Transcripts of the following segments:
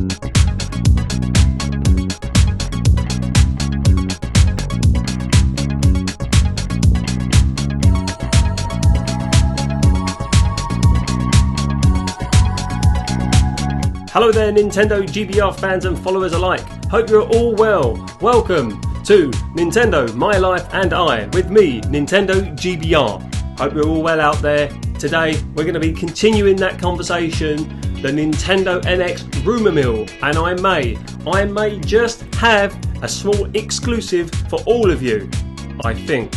Hello there, Nintendo GBR fans and followers alike. Hope you're all well. Welcome to Nintendo, My Life and I, with me, Nintendo GBR. Hope you're all well out there. Today, we're going to be continuing that conversation, the Nintendo NX Rumour Mill, and I may just have a small exclusive for all of you, I think.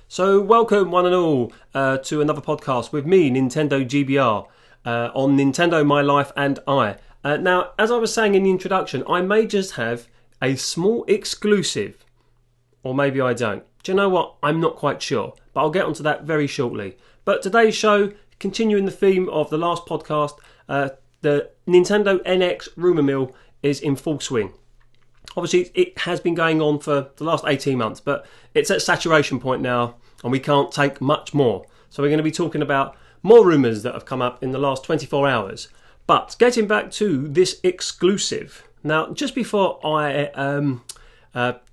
So welcome one and all to another podcast with me, Nintendo GBR, on Nintendo, My Life and I. Now, as I was saying in the introduction, I may just have a small exclusive, or maybe I don't. Do you know what? I'm not quite sure, but I'll get onto that very shortly. But today's show, continuing the theme of the last podcast, the Nintendo NX Rumour Mill is in full swing. Obviously, it has been going on for the last 18 months, but it's at saturation point now, and we can't take much more. So we're going to be talking about more rumours that have come up in the last 24 hours. But getting back to this exclusive. Now, just before I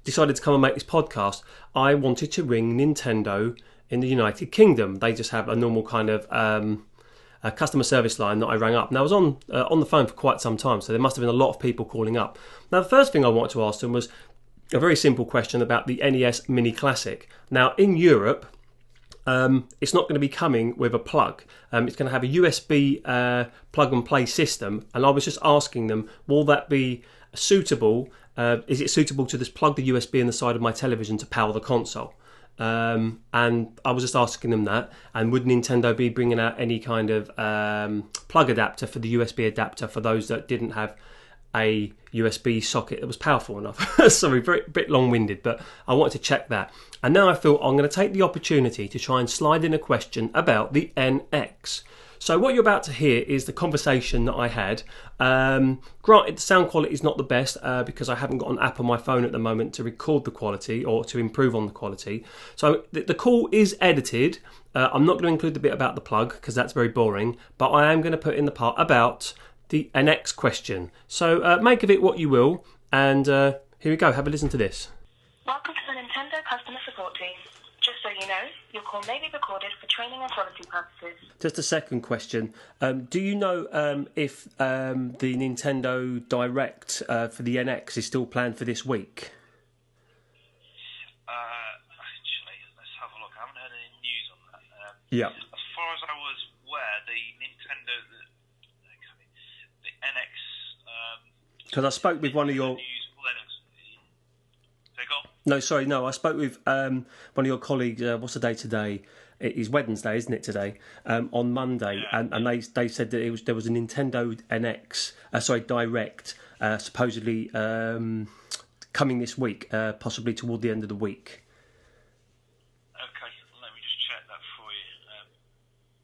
decided to come and make this podcast, I wanted to ring Nintendo in the United Kingdom. They just have a normal kind of a customer service line that I rang up. Now, I was on the phone for quite some time, so there must have been a lot of people calling up. Now, the first thing I wanted to ask them was a very simple question about the NES Mini Classic. Now, in Europe, it's not going to be coming with a plug. It's going to have a USB plug and play system, and I was just asking them, will that be suitable? Is it suitable to just plug the USB in the side of my television to power the console? And I was just asking them that, and would Nintendo be bringing out any kind of plug adapter for the USB adapter for those that didn't have a USB socket that was powerful enough? Sorry, bit long-winded, but I wanted to check that. And now I thought I'm going to take the opportunity to try and slide in a question about the NX. So what you're about to hear is the conversation that I had. Granted, the sound quality is not the best because I haven't got an app on my phone at the moment to record the quality or to improve on the quality. So the call is edited. I'm not going to include the bit about the plug because that's very boring, but I am going to put in the part about the NX question. So make of it what you will, and here we go. Have a listen to this. Welcome to the Nintendo customer support team. Just so you know, your call may be recorded for training and quality purposes. Just a second question. Do you know if the Nintendo Direct for the NX is still planned for this week? Actually, let's have a look. I haven't heard any news on that. Yeah. As far as I was aware, the Nintendo, the NX... Because I spoke with one of your... I spoke with one of your colleagues. What's the day today? It is Wednesday, isn't it? Today, on Monday, yeah. and they said that there was a Nintendo NX, Direct, supposedly coming this week, possibly toward the end of the week. Okay, let me just check that for you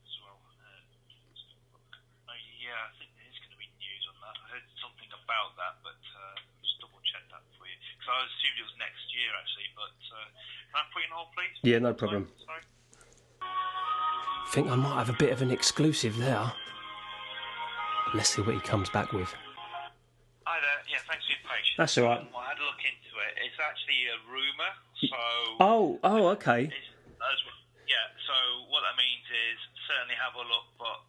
as well. Yeah, I think there is going to be news on that. I heard something about that, but just double check that for you. Because I assumed it was next year, actually, but can I put you on hold, please? Yeah, no problem. Sorry. I think I might have a bit of an exclusive there. Let's see what he comes back with. Hi there. Yeah, thanks for your patience. That's all right. I had a look into it. It's actually a rumour, so... Oh, okay. So what that means is certainly have a look, but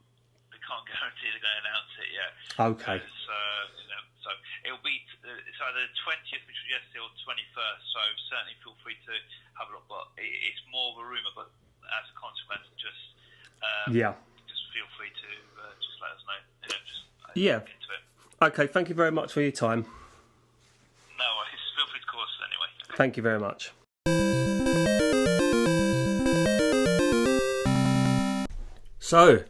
they can't guarantee they're going to announce it yet. Okay. So it'll be it's either the 20th, which was yesterday, or 21st. So certainly feel free to have a look. But it's more of a rumour. But as a consequence, just feel free to just let us know. Look into it. Okay. Thank you very much for your time. No worries. Feel free to call us anyway. Thank you very much. So,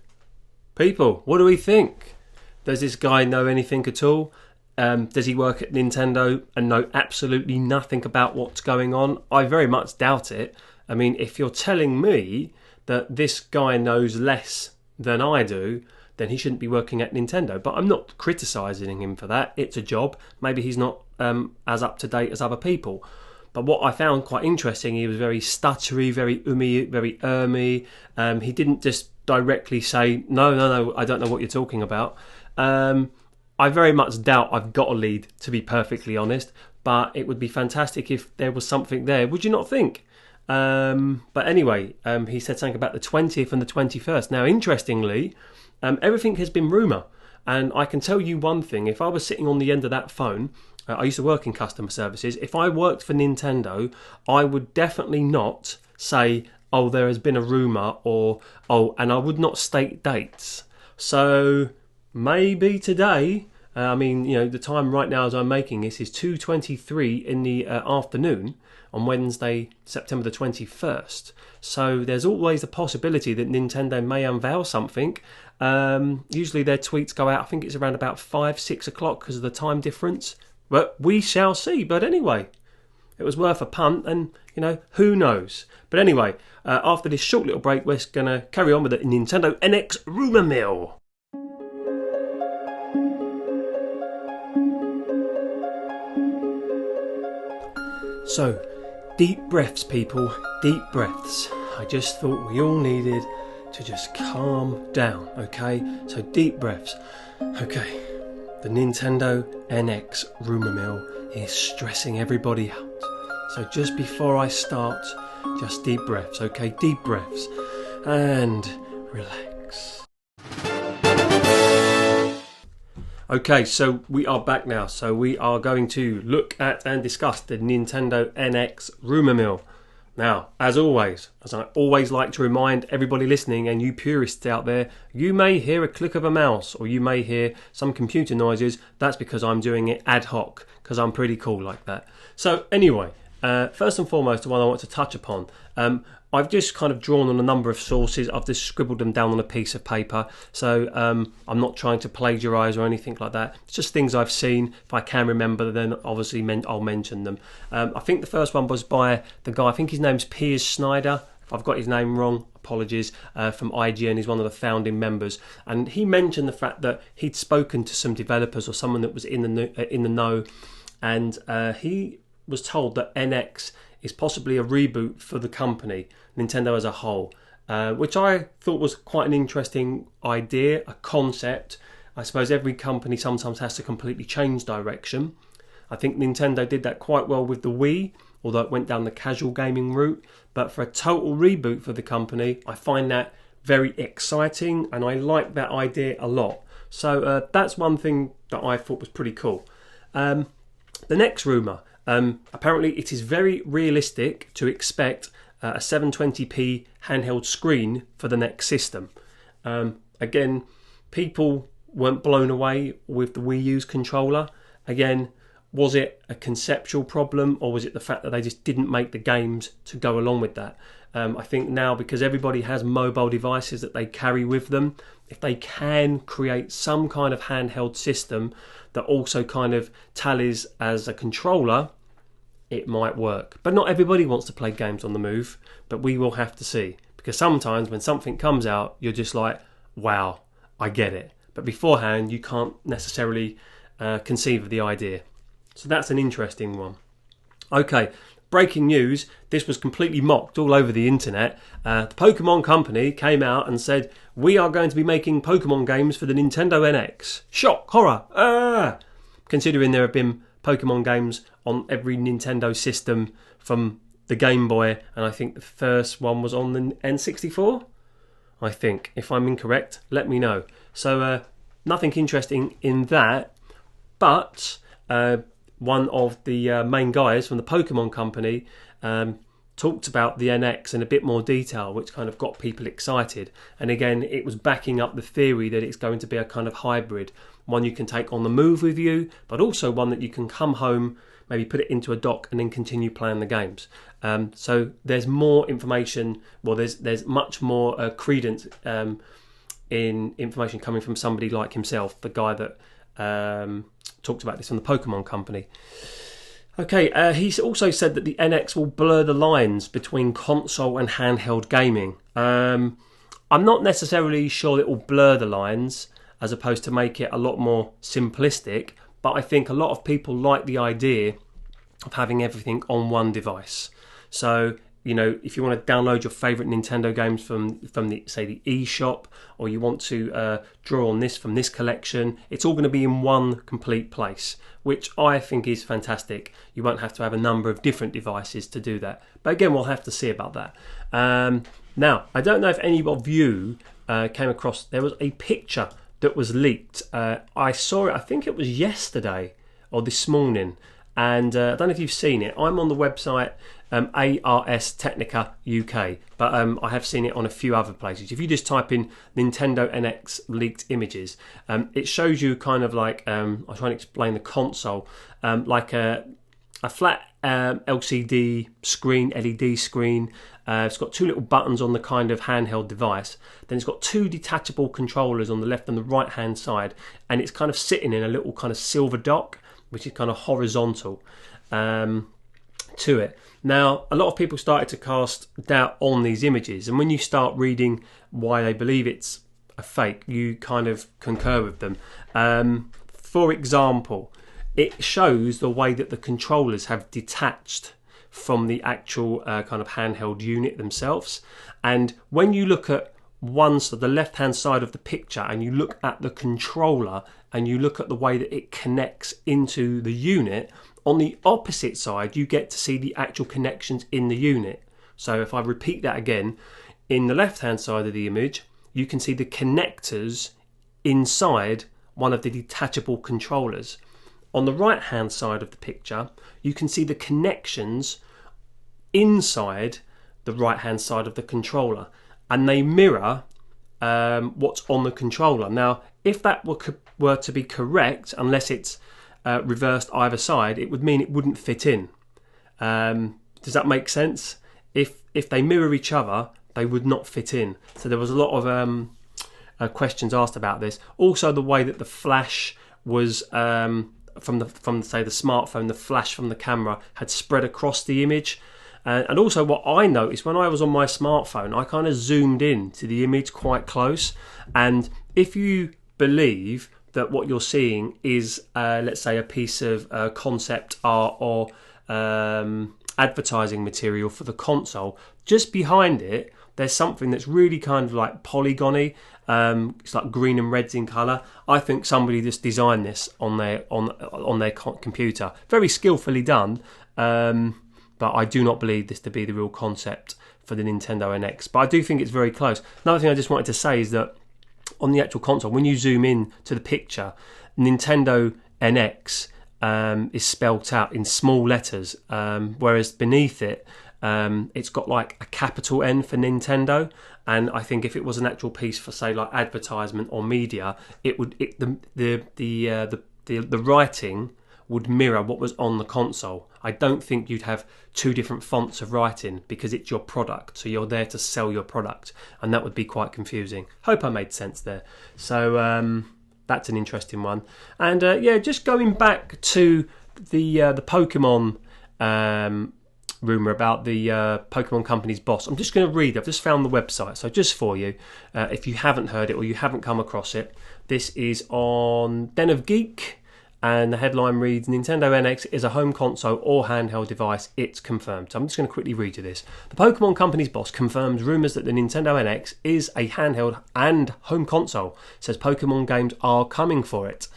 people, what do we think? Does this guy know anything at all? Does he work at Nintendo and know absolutely nothing about what's going on? I very much doubt it. I mean, if you're telling me that this guy knows less than I do, then he shouldn't be working at Nintendo. But I'm not criticising him for that. It's a job. Maybe he's not as up to date as other people. But what I found quite interesting, he was very stuttery, very very ermy. He didn't just directly say, no, I don't know what you're talking about. I very much doubt I've got a lead, to be perfectly honest. But it would be fantastic if there was something there. Would you not think? But anyway, he said something about the 20th and the 21st. Now, interestingly, everything has been rumour. And I can tell you one thing. If I was sitting on the end of that phone, I used to work in customer services. If I worked for Nintendo, I would definitely not say, oh, there has been a rumour, or, oh, and I would not state dates. So maybe today, the time right now as I'm making this is 2:23 in the afternoon on Wednesday, September the 21st. So there's always the possibility that Nintendo may unveil something. Usually their tweets go out, I think it's around about 5-6 o'clock because of the time difference. But we shall see. But anyway, it was worth a punt, and, who knows. But anyway, after this short little break, we're going to carry on with the Nintendo NX Rumour Mill. So, deep breaths, people, deep breaths. I just thought we all needed to just calm down, okay? So, deep breaths. Okay, the Nintendo NX Rumour Mill is stressing everybody out. So, just before I start, just deep breaths, okay? Deep breaths. And relax. Okay, so we are back now. So we are going to look at and discuss the Nintendo NX Rumour Mill. Now, as I always like to remind everybody listening and you purists out there, you may hear a click of a mouse or you may hear some computer noises. That's because I'm doing it ad hoc, because I'm pretty cool like that. So anyway, first and foremost, the one I want to touch upon, I've just kind of drawn on a number of sources. I've just scribbled them down on a piece of paper. So I'm not trying to plagiarise or anything like that. It's just things I've seen. If I can remember, then obviously I'll mention them. I think the first one was by the guy, I think his name's Piers Snyder. If I've got his name wrong, apologies, from IGN. He's one of the founding members. And he mentioned the fact that he'd spoken to some developers or someone that was in the know. And he was told that NX is possibly a reboot for the company, Nintendo as a whole, which I thought was quite an interesting idea, a concept. I suppose every company sometimes has to completely change direction. I think Nintendo did that quite well with the Wii, although it went down the casual gaming route. But for a total reboot for the company, I find that very exciting, and I like that idea a lot. So that's one thing that I thought was pretty cool. The next rumour. Apparently it is very realistic to expect a 720p handheld screen for the next system. Again, people weren't blown away with the Wii U's controller. Again, was it a conceptual problem, or was it the fact that they just didn't make the games to go along with that? I think now, because everybody has mobile devices that they carry with them, if they can create some kind of handheld system that also kind of tallies as a controller, it might work. But not everybody wants to play games on the move, but we will have to see. Because sometimes when something comes out, you're just like, wow, I get it. But beforehand, you can't necessarily conceive of the idea. So that's an interesting one. Okay, breaking news. This was completely mocked all over the internet. The Pokemon company came out and said, we are going to be making Pokemon games for the Nintendo NX. Shock, horror, considering there have been Pokemon games on every Nintendo system from the Game Boy, and I think the first one was on the N64. I think, if I'm incorrect, let me know. So nothing interesting in that, but one of the main guys from the Pokemon company talked about the NX in a bit more detail, which kind of got people excited. And again, it was backing up the theory that it's going to be a kind of hybrid, one you can take on the move with you, but also one that you can come home, maybe put it into a dock and then continue playing the games. So there's more information, well, there's much more credence in information coming from somebody like himself, the guy that talked about this from the Pokemon company. Okay, he's also said that the NX will blur the lines between console and handheld gaming. I'm not necessarily sure it will blur the lines, as opposed to make it a lot more simplistic, but I think a lot of people like the idea of having everything on one device. So, you know, if you want to download your favourite Nintendo games from the, say, the eShop, or you want to draw on this from this collection, it's all going to be in one complete place, which I think is fantastic. You won't have to have a number of different devices to do that. But again, we'll have to see about that. Now, I don't know if any of you came across, there was a picture that was leaked. I saw it, I think it was yesterday or this morning, and I don't know if you've seen it. I'm on the website ARS Technica UK, but I have seen it on a few other places. If you just type in Nintendo NX leaked images, it shows you kind of like, I'll try and explain the console, like a flat LCD screen, LED screen. It's got two little buttons on the kind of handheld device. Then it's got two detachable controllers on the left and the right hand side, and it's kind of sitting in a little kind of silver dock, which is kind of horizontal to it. Now, a lot of people started to cast doubt on these images, and when you start reading why they believe it's a fake, you kind of concur with them. For example, it shows the way that the controllers have detached from the actual kind of handheld unit themselves. And when you look at the left hand side of the picture, and you look at the controller, and you look at the way that it connects into the unit, on the opposite side you get to see the actual connections in the unit. So if I repeat that again, in the left hand side of the image you can see the connectors inside one of the detachable controllers. On the right hand side of the picture you can see the connections inside the right hand side of the controller, and they mirror what's on the controller. Now, if that were to be correct, unless it's reversed either side, it would mean it wouldn't fit in. Does that make sense? If they mirror each other, they would not fit in. So there was a lot of questions asked about this. Also, the way that the flash was from say the smartphone, the flash from the camera had spread across the image. And also what I noticed when I was on my smartphone, I kind of zoomed in to the image quite close. And if you believe that what you're seeing is, let's say, a piece of concept art or advertising material for the console, just behind it, there's something that's really kind of like polygony. It's like green and reds in colour. I think somebody just designed this on their computer. Very skillfully done. But I do not believe this to be the real concept for the Nintendo NX. But I do think it's very close. Another thing I just wanted to say is that on the actual console, when you zoom in to the picture, Nintendo NX is spelt out in small letters, whereas beneath it, it's got like a capital N for Nintendo. And I think if it was an actual piece for, say, like advertisement or media, the writing would mirror what was on the console. I don't think you'd have two different fonts of writing because it's your product. So you're there to sell your product, and that would be quite confusing. Hope I made sense there. So that's an interesting one. And just going back to the Pokemon rumour about the Pokemon Company's boss. I'm just going to read. I've just found the website. So just for you, if you haven't heard it or you haven't come across it, this is on Den of Geek. And the headline reads, Nintendo NX is a home console or handheld device, it's confirmed. So I'm just going to quickly read you this. The Pokemon Company's boss confirms rumours that the Nintendo NX is a handheld and home console, says Pokemon games are coming for it.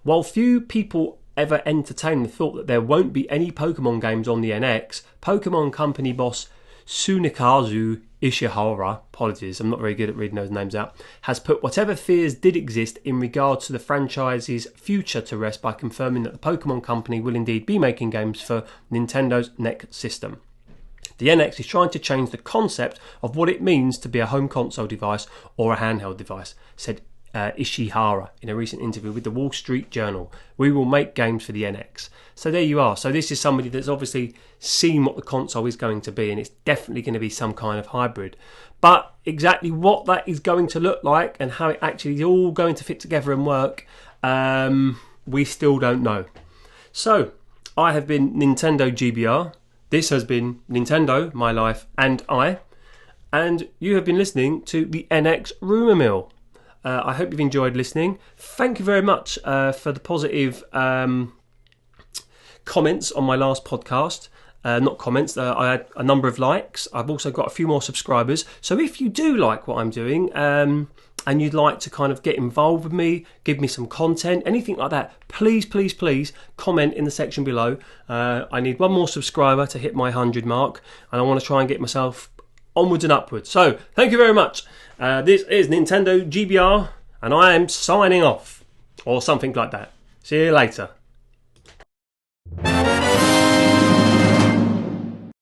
While few people ever entertain the thought that there won't be any Pokemon games on the NX, Pokemon Company boss Tsunekazu Ishihara, apologies, I'm not very good at reading those names out, has put whatever fears did exist in regards to the franchise's future to rest by confirming that the Pokemon Company will indeed be making games for Nintendo's next system. The NX is trying to change the concept of what it means to be a home console device or a handheld device, said Ishihara in a recent interview with the Wall Street Journal. We will make games for the NX. So there you are. So this is somebody that's obviously seen what the console is going to be, and it's definitely going to be some kind of hybrid. But exactly what that is going to look like and how it actually is all going to fit together and work, we still don't know. So I have been NintendoGBR. This has been Nintendo, My Life and I. And you have been listening to the NX Rumour Mill. I hope you've enjoyed listening. Thank you very much for the positive comments on my last podcast. Not comments, I had a number of likes. I've also got a few more subscribers. So if you do like what I'm doing, and you'd like to kind of get involved with me, give me some content, anything like that, please comment in the section below. I need one more subscriber to hit my 100 mark, and I want to try and get myself onwards and upwards. So thank you very much. This is Nintendo GBR, and I am signing off, or something like that. See you later.